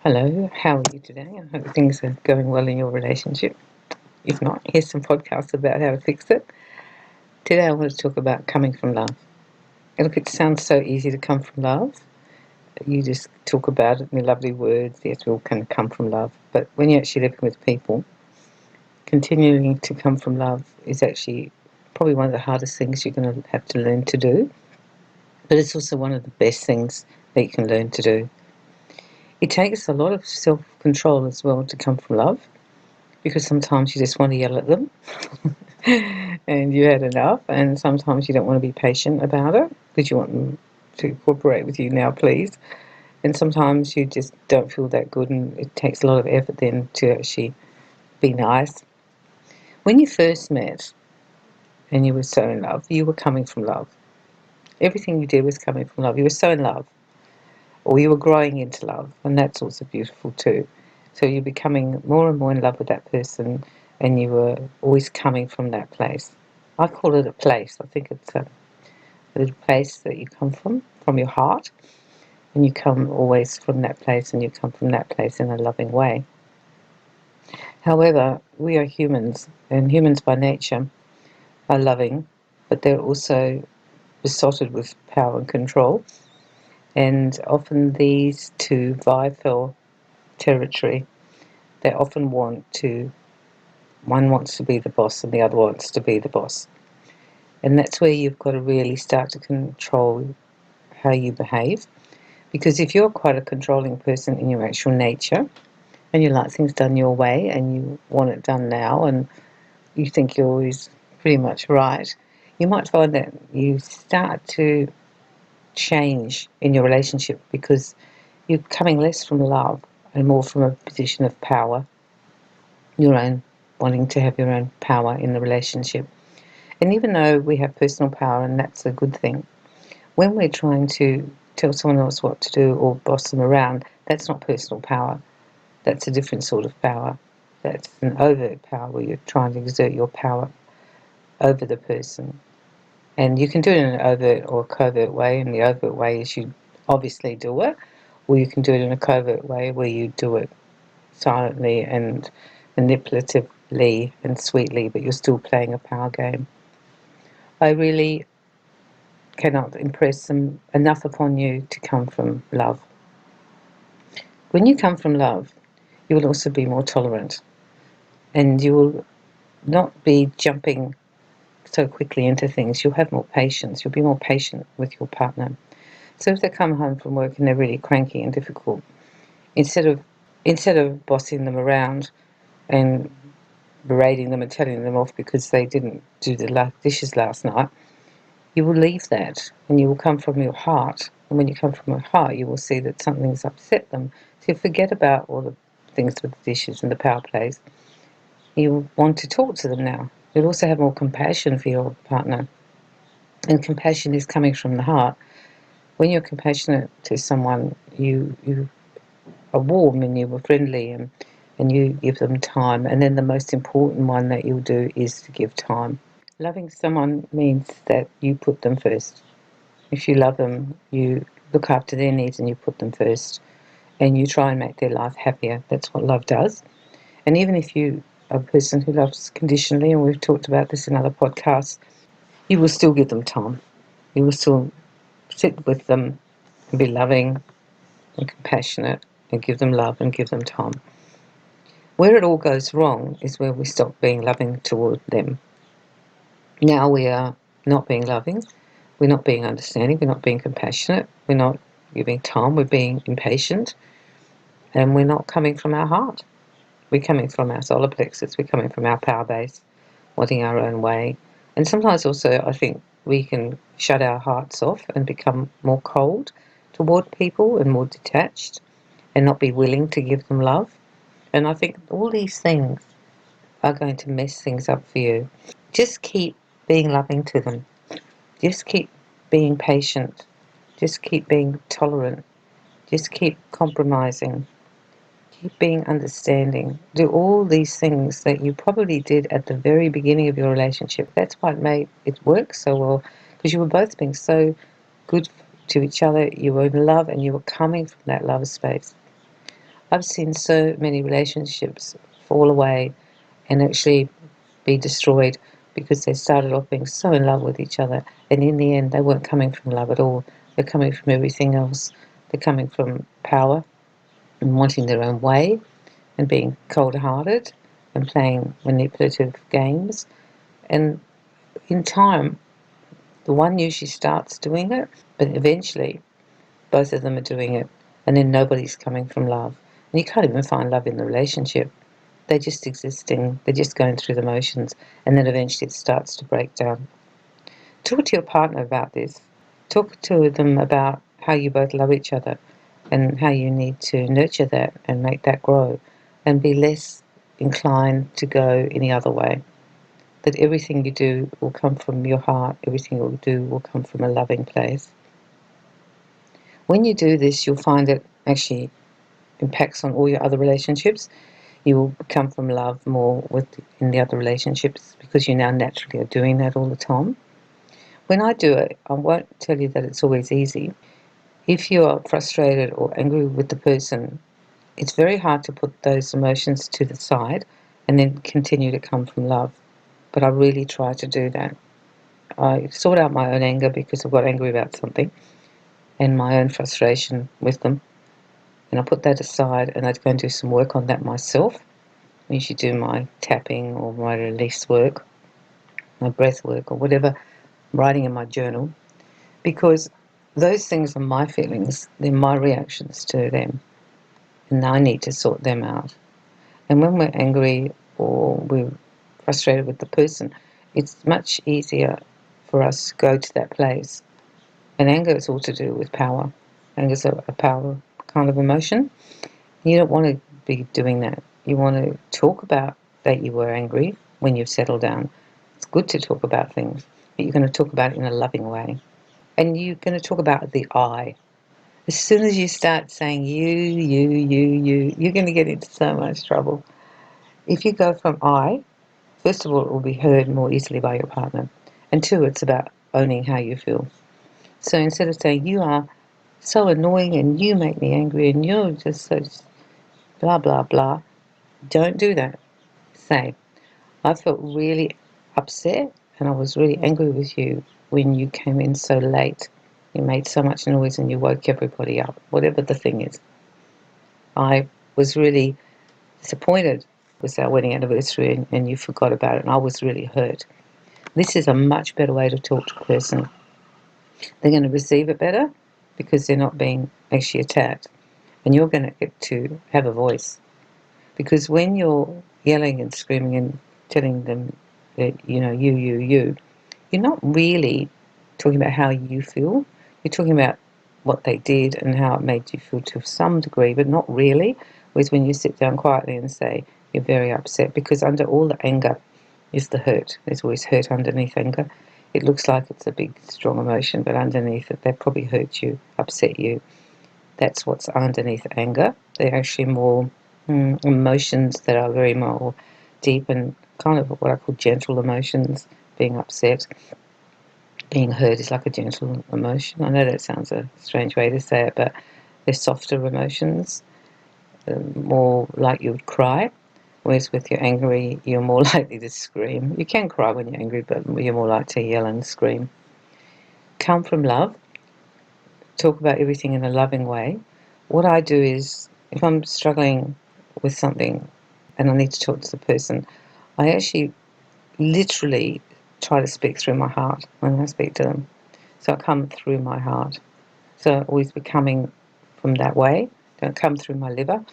Hello, how are you today? I hope things are going well in your relationship. If not, here's some podcasts about how to fix it. Today I want to talk about coming from love. And look, it sounds so easy to come from love. You just talk about it in lovely words. Yes, we all can come from love. But when you're actually living with people, continuing to come from love is actually probably one of the hardest things you're going to have to learn to do. But it's also one of the best things that you can learn to do. It takes a lot of self-control as well to come from love, because sometimes you just want to yell at them and you had enough, and sometimes you don't want to be patient about it because you want them to cooperate with you now, please. And sometimes you just don't feel that good, and it takes a lot of effort then to actually be nice. When you first met and you were so in love, you were coming from love. Everything you did was coming from love. You were so in love, or you were growing into love, and that's also beautiful too. So you're becoming more and more in love with that person, and you were always coming from that place. I call it a place. I think it's a little place that you come from your heart, and you come always from that place, and you come from that place in a loving way. However, we are humans, and humans by nature are loving, but they're also besotted with power and control, and often these two vie for territory. They often one wants to be the boss and the other wants to be the boss. And that's where you've got to really start to control how you behave. Because if you're quite a controlling person in your actual nature, and you like things done your way and you want it done now, and you think you're always pretty much right, you might find that you start to change in your relationship because you're coming less from love and more from a position of power, your own, wanting to have your own power in the relationship. And even though we have personal power, and that's a good thing, when we're trying to tell someone else what to do or boss them around, that's not personal power. That's a different sort of power. That's an overt power where you're trying to exert your power over the person. And you can do it in an overt or covert way, and the overt way is you obviously do it, or you can do it in a covert way where you do it silently and manipulatively and sweetly, but you're still playing a power game. I really cannot impress them enough upon you to come from love. When you come from love, you will also be more tolerant, and you will not be jumping so quickly into things. You'll have more patience. You'll be more patient with your partner. So if they come home from work and they're really cranky and difficult, instead of bossing them around and berating them and telling them off because they didn't do the dishes last night, you will leave that and you will come from your heart. And when you come from your heart, you will see that something's upset them. So you forget about all the things with the dishes and the power plays. You want to talk to them now. You'll also have more compassion for your partner. And compassion is coming from the heart. When you're compassionate to someone, you are warm and you are friendly, and you give them time. And then the most important one that you'll do is to give time. Loving someone means that you put them first. If you love them, you look after their needs and you put them first, and you try and make their life happier. That's what love does. And even if you are a person who loves conditionally, and we've talked about this in other podcasts, you will still give them time. You will still sit with them and be loving and compassionate and give them love and give them time. Where it all goes wrong is where we stop being loving toward them. Now we are not being loving, we're not being understanding, we're not being compassionate, we're not giving time, we're being impatient, and we're not coming from our heart. We're coming from our solar plexus, we're coming from our power base, wanting our own way. And sometimes also I think we can shut our hearts off and become more cold toward people and more detached and not be willing to give them love. And I think all these things are going to mess things up for you. Just keep being loving to them. Just keep being patient. Just keep being tolerant. Just keep compromising. Keep being understanding. Do all these things that you probably did at the very beginning of your relationship. That's what made it work so well, because you were both being so good to each other. You were in love and you were coming from that love space. I've seen so many relationships fall away and actually be destroyed because they started off being so in love with each other, and in the end they weren't coming from love at all. They're coming from everything else. They're coming from power and wanting their own way and being cold-hearted and playing manipulative games. And in time, the one usually starts doing it, but eventually both of them are doing it, and then nobody's coming from love. And you can't even find love in the relationship. They're just existing, they're just going through the motions, and then eventually it starts to break down. Talk to your partner about this. Talk to them about how you both love each other and how you need to nurture that and make that grow and be less inclined to go any other way. That everything you do will come from your heart, everything you'll do will come from a loving place. When you do this, you'll find it actually impacts on all your other relationships. You will come from love more in the other relationships because you now naturally are doing that all the time. When I do it, I won't tell you that it's always easy. If you are frustrated or angry with the person, it's very hard to put those emotions to the side and then continue to come from love. But I really try to do that. I sort out my own anger because I got angry about something and my own frustration with them. And I put that aside and I'd go and do some work on that myself. I usually do my tapping or my release work, my breath work or whatever, writing in my journal, because those things are my feelings, they're my reactions to them, and I need to sort them out. And when we're angry or we're frustrated with the person, it's much easier for us to go to that place. And anger is all to do with power. Anger is a power kind of emotion. You don't want to be doing that. You want to talk about that you were angry when you've settled down. It's good to talk about things, but you're going to talk about it in a loving way. And you're going to talk about the I. As soon as you start saying you, you're going to get into so much trouble. If you go from I, first of all, it will be heard more easily by your partner. And two, it's about owning how you feel. So instead of saying you are so annoying and you make me angry and you're just so blah, blah, blah, don't do that. Say, I felt really upset and I was really angry with you when you came in so late. You made so much noise and you woke everybody up, whatever the thing is. I was really disappointed. It was our wedding anniversary and you forgot about it and I was really hurt. This is a much better way to talk to a person. They're going to receive it better because they're not being actually attacked. And you're going to get to have a voice. Because when you're yelling and screaming and telling them that, you're not really talking about how you feel. You're talking about what they did and how it made you feel to some degree, but not really. Whereas when you sit down quietly and say you're very upset, because under all the anger is the hurt. There's always hurt underneath anger. It looks like it's a big, strong emotion, but underneath it, they probably hurt you, upset you. That's what's underneath anger. They're actually more emotions that are very more deep and kind of what I call gentle emotions. Being upset, being hurt is like a gentle emotion. I know that sounds a strange way to say it, but they're softer emotions, more like you would cry. Whereas with your angry, you're more likely to scream. You can cry when you're angry, but you're more likely to yell and scream. Come from love. Talk about everything in a loving way. What I do is, if I'm struggling with something and I need to talk to the person, I actually literally try to speak through my heart when I speak to them. So I come through my heart. So I always be coming from that way. Don't come through my liver.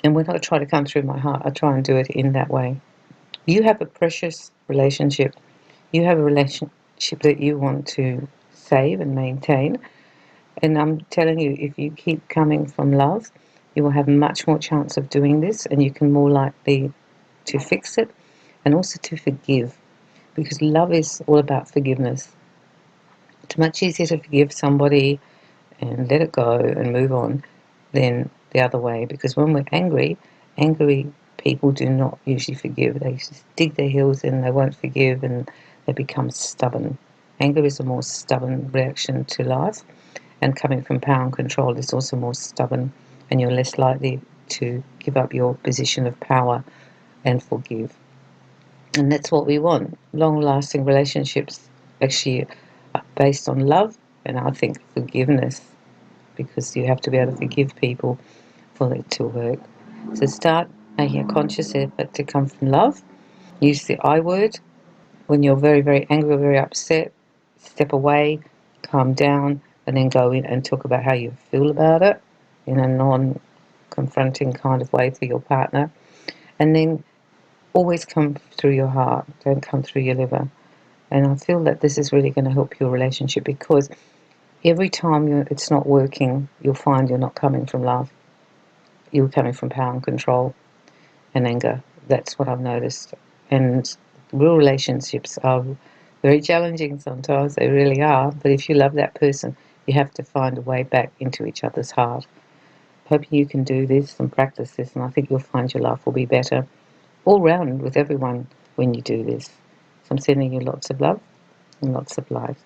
And when I try to come through my heart, I try and do it in that way. You have a precious relationship. You have a relationship that you want to save and maintain. And I'm telling you, if you keep coming from love, you will have much more chance of doing this and you can more likely to fix it and also to forgive, because love is all about forgiveness. It's much easier to forgive somebody and let it go and move on than the other way, because when we're angry people do not usually forgive. They just dig their heels in, they won't forgive, and they become stubborn. Anger is a more stubborn reaction to life, and coming from power and control is also more stubborn and you're less likely to give up your position of power and forgive. And that's what we want. Long-lasting relationships actually are based on love, and I think forgiveness, because you have to be able to forgive people for it to work. So start making a conscious effort to come from love. Use the I word. When you're very, very angry or very upset, step away, calm down, and then go in and talk about how you feel about it in a non-confronting kind of way for your partner. And then always come through your heart, don't come through your liver. And I feel that this is really going to help your relationship, because every time it's not working, you'll find you're not coming from love. You're coming from power and control and anger. That's what I've noticed. And real relationships are very challenging sometimes. They really are. But if you love that person, you have to find a way back into each other's heart. Hoping you can do this and practice this, and I think you'll find your life will be better all round with everyone when you do this. So I'm sending you lots of love and lots of light.